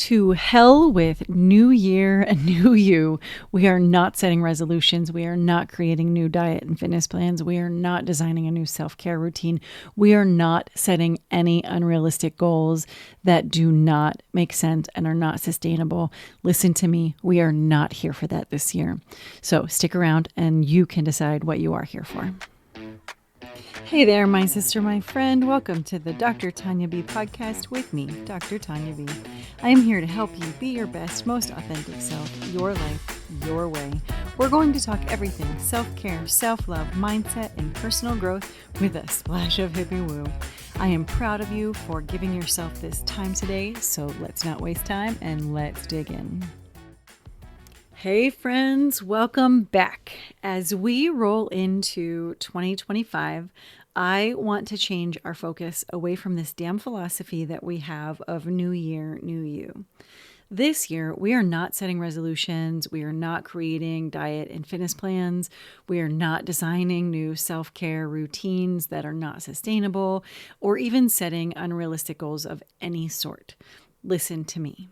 To hell with new year and new you. We are not setting resolutions. We are not creating new diet and fitness plans. We are not designing a new self-care routine. We are not setting any unrealistic goals that do not make sense and are not sustainable. Listen to me. We are not here for that this year. So stick around and you can decide what you are here for. Hey there, my sister, my friend. Welcome to the Dr. Tanya B podcast with me, Dr. Tanya B. I am here to help you be your best, most authentic self, your life, your way. We're going to talk everything self-care, self-love, mindset, and personal growth with a splash of hippie woo. I am proud of you for giving yourself this time today, so let's not waste time and let's dig in. Hey friends, welcome back. As we roll into 2025, I want to change our focus away from this damn philosophy that we have of new year, new you. This year, we are not setting resolutions. We are not creating diet and fitness plans. We are not designing new self-care routines that are not sustainable or even setting unrealistic goals of any sort. Listen to me.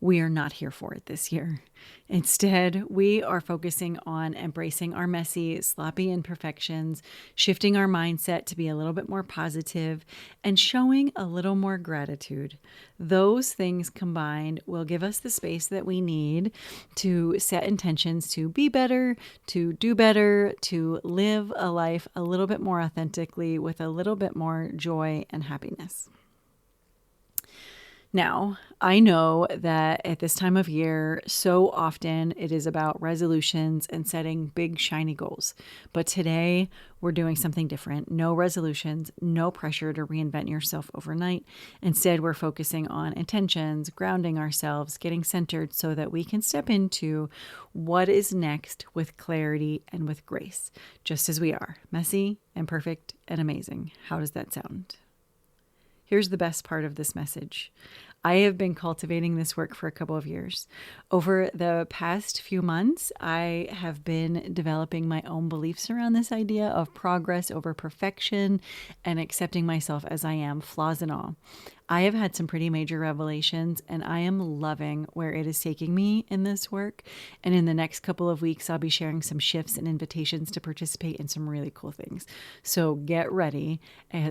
We are not here for it this year. Instead, we are focusing on embracing our messy, sloppy imperfections, shifting our mindset to be a little bit more positive, and showing a little more gratitude. Those things combined will give us the space that we need to set intentions to be better, to do better, to live a life a little bit more authentically with a little bit more joy and happiness. Now, I know that at this time of year, so often it is about resolutions and setting big, shiny goals. But today, we're doing something different. No resolutions, no pressure to reinvent yourself overnight. Instead, we're focusing on intentions, grounding ourselves, getting centered so that we can step into what is next with clarity and with grace, just as we are, messy, imperfect, and amazing. How does that sound? Here's the best part of this message. I have been cultivating this work for a couple of years. Over the past few months, I have been developing my own beliefs around this idea of progress over perfection and accepting myself as I am, flaws and all. I have had some pretty major revelations, and I am loving where it is taking me in this work. And in the next couple of weeks, I'll be sharing some shifts and invitations to participate in some really cool things. So get ready.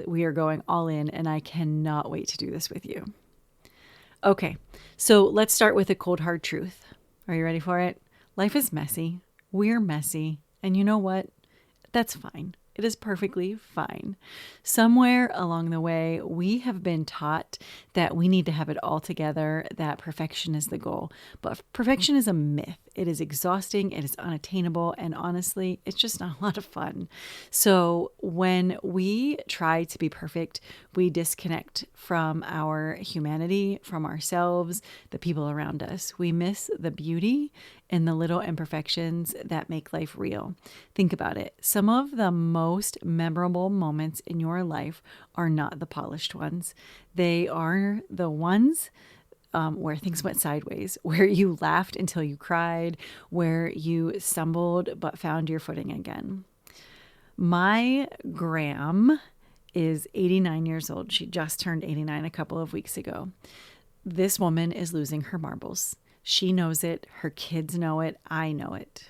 We are going all in, and I cannot wait to do this with you. Okay, so let's start with a cold, hard truth. Are you ready for it? Life is messy. We're messy. And you know what? That's fine. It is perfectly fine. Somewhere along the way, we have been taught that we need to have it all together, that perfection is the goal. But perfection is a myth. It is exhausting, it is unattainable, and honestly, it's just not a lot of fun. So when we try to be perfect, we disconnect from our humanity, from ourselves, the people around us. We miss the beauty in the little imperfections that make life real. Think about it. Some of the most memorable moments in your life are not the polished ones. They are the ones where things went sideways, where you laughed until you cried, where you stumbled but found your footing again. My Gram is 89 years old. She just turned 89 a couple of weeks ago. This woman is losing her marbles. She knows it. Her kids know it. I know it.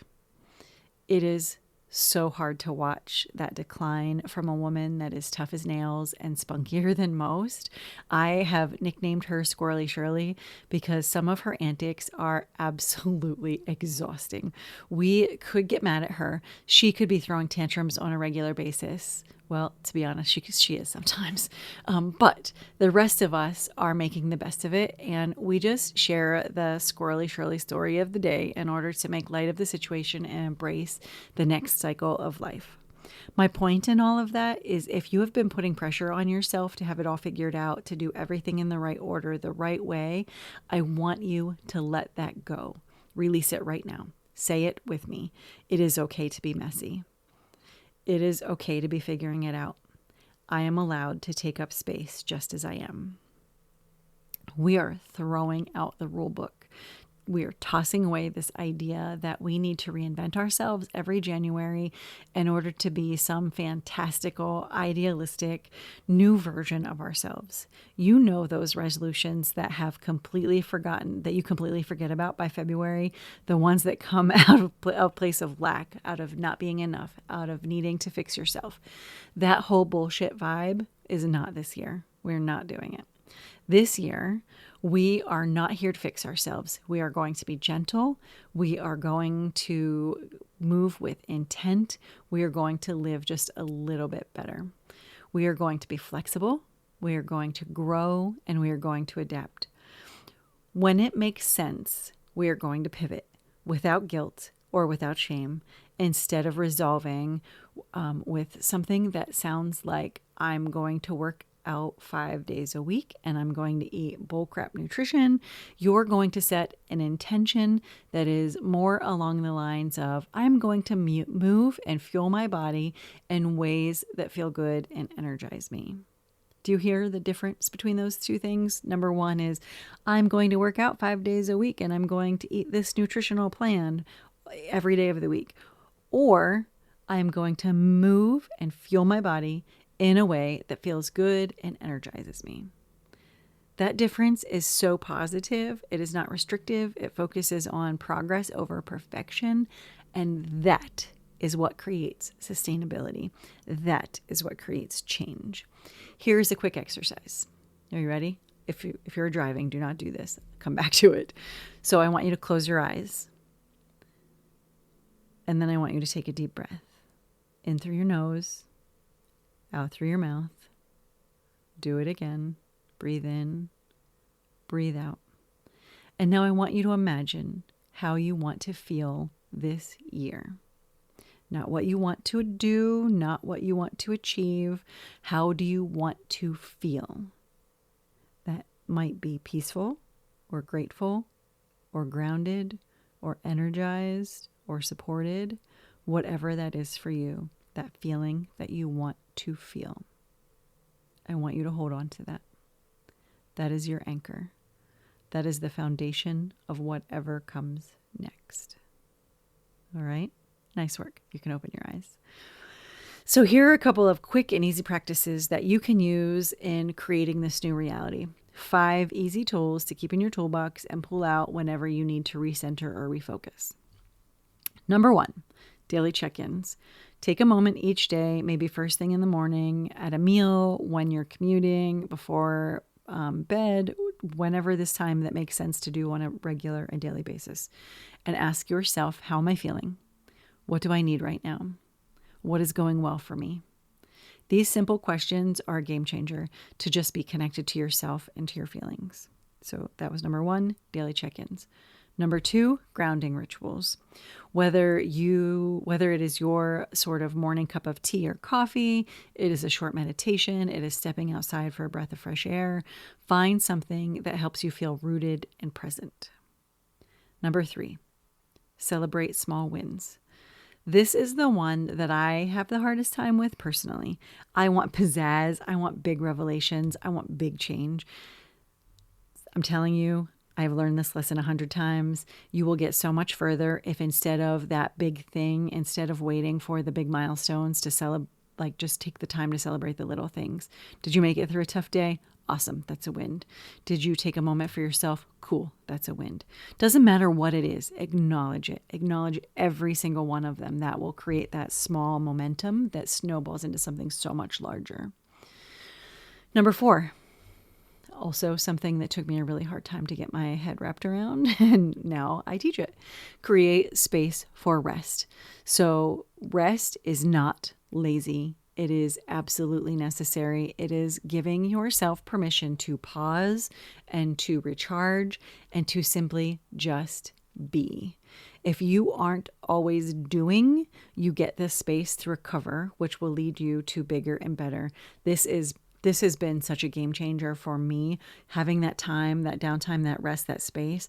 It is so hard to watch that decline from a woman that is tough as nails and spunkier than most. I have nicknamed her Squirrely Shirley because some of her antics are absolutely exhausting. We could get mad at her. She could be throwing tantrums on a regular basis. Well, to be honest, she is sometimes. But the rest of us are making the best of it, and we just share the Squirrely Shirley story of the day in order to make light of the situation and embrace the next cycle of life. My point in all of that is if you have been putting pressure on yourself to have it all figured out, to do everything in the right order, the right way, I want you to let that go. Release it right now. Say it with me. It is okay to be messy. It is okay to be figuring it out. I am allowed to take up space just as I am. We are throwing out the rule book. we are tossing away this idea that we need to reinvent ourselves every January in order to be some fantastical, idealistic, new version of ourselves. You know those resolutions that have completely forgotten, that you completely forget about by February, the ones that come out of a place of lack, out of not being enough, out of needing to fix yourself. That whole bullshit vibe is not this year. We're not doing it. This year, we are not here to fix ourselves. We are going to be gentle. We are going to move with intent. We are going to live just a little bit better. We are going to be flexible. We are going to grow, and we are going to adapt. When it makes sense, we are going to pivot without guilt or without shame, instead of resolving with something that sounds like I'm going to work out 5 days a week and I'm going to eat bullcrap nutrition. You're going to set an intention that is more along the lines of I'm going to move and fuel my body in ways that feel good and energize me. Do you hear the difference between those two things? Number one is I'm going to work out 5 days a week and I'm going to eat this nutritional plan every day of the week. Or I'm going to move and fuel my body in a way that feels good and energizes me. That difference is so positive. It is not restrictive. It focuses on progress over perfection. And that is what creates sustainability. That is what creates change. Here's a quick exercise. Are you ready? If you're driving, do not do this. Come back to it. So I want you to close your eyes. And then I want you to take a deep breath. In through your nose, out through your mouth. Do it again. Breathe in, breathe out. And now I want you to imagine how you want to feel this year. Not what you want to do, not what you want to achieve. How do you want to feel? That might be peaceful or grateful or grounded or energized or supported, whatever that is for you, that feeling that you want to feel. I want you to hold on to that. That is your anchor. That is the foundation of whatever comes next. All right? Nice work. You can open your eyes. So here are a couple of quick and easy practices that you can use in creating this new reality. 5 easy tools to keep in your toolbox and pull out whenever you need to recenter or refocus. Number 1, daily check-ins. Take a moment each day, maybe first thing in the morning, at a meal, when you're commuting, before bed, whenever this time that makes sense to do on a regular and daily basis. And ask yourself, how am I feeling? What do I need right now? What is going well for me? These simple questions are a game changer to just be connected to yourself and to your feelings. So that was number 1, daily check-ins. Number 2, grounding rituals. Whether it is your sort of morning cup of tea or coffee, it is a short meditation, it is stepping outside for a breath of fresh air, find something that helps you feel rooted and present. Number 3, celebrate small wins. This is the one that I have the hardest time with personally. I want pizzazz. I want big revelations. I want big change. I'm telling you, I've learned this lesson 100 times. You will get so much further if instead of that big thing, instead of waiting for the big milestones to celebrate, just take the time to celebrate the little things. Did you make it through a tough day? Awesome. That's a win. Did you take a moment for yourself? Cool. That's a win. Doesn't matter what it is. Acknowledge it. Acknowledge every single one of them. That will create that small momentum that snowballs into something so much larger. Number 4. Also something that took me a really hard time to get my head wrapped around, and now I teach it. Create space for rest. So rest is not lazy. It is absolutely necessary. It is giving yourself permission to pause and to recharge and to simply just be. If you aren't always doing, you get this space to recover, which will lead you to bigger and better. This has been such a game changer for me. Having that time, that downtime, that rest, that space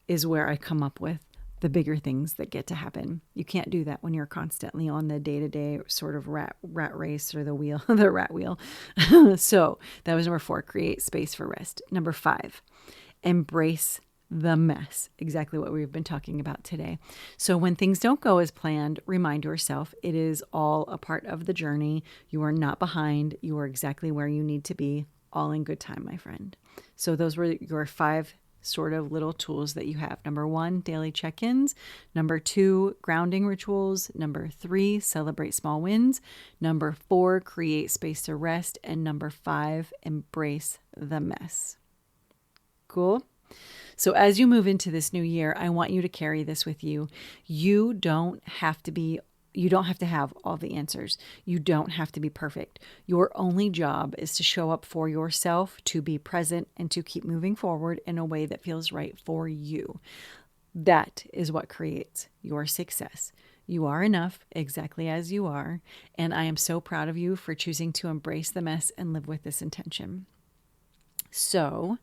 is where I come up with the bigger things that get to happen. You can't do that when you're constantly on the day-to-day sort of rat race or the wheel, the rat wheel. So that was number 4, create space for rest. Number 5, embrace the mess. Exactly what we've been talking about today. So when things don't go as planned, remind yourself it is all a part of the journey. You are not behind. You are exactly where you need to be, all in good time, my friend. So those were your 5 sort of little tools that you have. Number 1, daily check-ins. Number 2, grounding rituals. Number 3, celebrate small wins. Number 4, create space to rest. And number 5, embrace the mess. Cool? So as you move into this new year, I want you to carry this with you. You don't have to have all the answers. You don't have to be perfect. Your only job is to show up for yourself, to be present, and to keep moving forward in a way that feels right for you. That is what creates your success. You are enough exactly as you are, and I am so proud of you for choosing to embrace the mess and live with this intention. So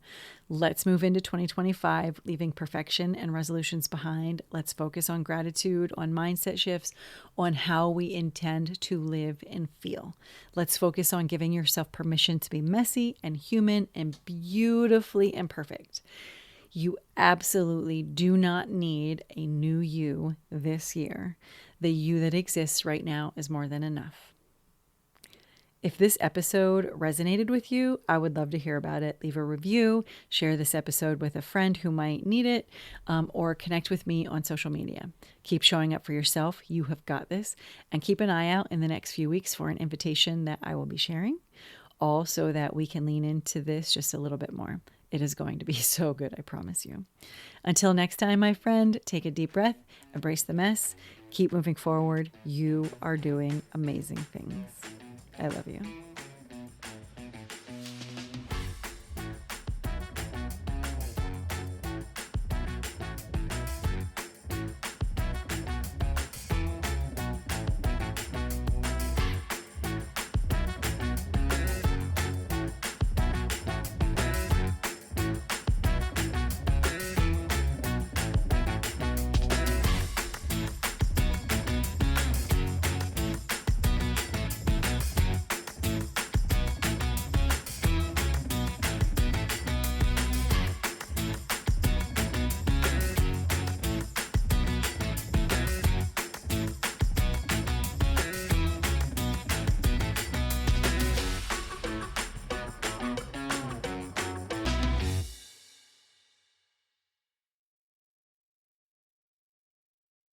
let's move into 2025, leaving perfection and resolutions behind. Let's focus on gratitude, on mindset shifts, on how we intend to live and feel. Let's focus on giving yourself permission to be messy and human and beautifully imperfect. You absolutely do not need a new you this year. The you that exists right now is more than enough. If this episode resonated with you, I would love to hear about it. Leave a review, share this episode with a friend who might need it, or connect with me on social media. Keep showing up for yourself. You have got this. And keep an eye out in the next few weeks for an invitation that I will be sharing, all so that we can lean into this just a little bit more. It is going to be so good, I promise you. Until next time, my friend, take a deep breath, embrace the mess, keep moving forward. You are doing amazing things. I love you.